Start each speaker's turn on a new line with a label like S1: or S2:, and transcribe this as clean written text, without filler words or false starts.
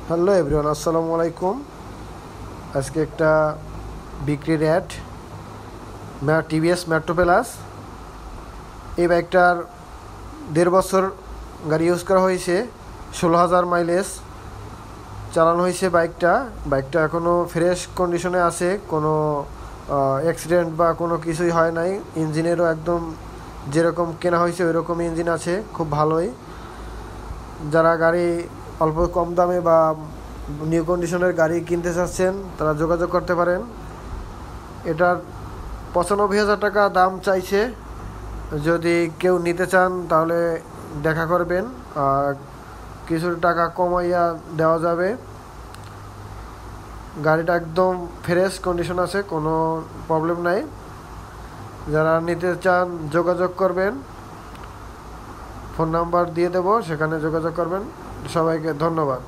S1: Hello everyone, আসসালামু আলাইকুম। আজকে একটা বিক্রির অ্যাড টিভিএস মেট্রো প্লাস। এই বাইকটার 1.5 বছর গাড়ি ইউজ করা হয়েছে, 16,000 মাইলেজ চালানো হয়েছে। বাইকটা এখনও ফ্রেশ কন্ডিশনে আছে, কোনো অ্যাক্সিডেন্ট বা কোনো কিছুই হয় নাই। ইঞ্জিনেরও একদম যেরকম কেনা হয়েছে ওই রকম ইঞ্জিন আছে, খুব ভালোই। যারা গাড়ি অল্প কম দামে বা নিউ কন্ডিশনের গাড়ি কিনতে চাচ্ছেন তারা যোগাযোগ করতে পারেন। এটার 95,000 টাকা দাম চাইছে। যদি কেউ নিতে চান তাহলে দেখা করবেন, কিছু টাকা কমাইয়া দেওয়া যাবে। গাড়িটা একদম ফ্রেশ কন্ডিশন আছে, কোনো প্রবলেম নাই। যারা নিতে চান যোগাযোগ করবেন, ফোন নাম্বার দিয়ে দেবো, সেখানে যোগাযোগ করবেন। সবাইকে ধন্যবাদ।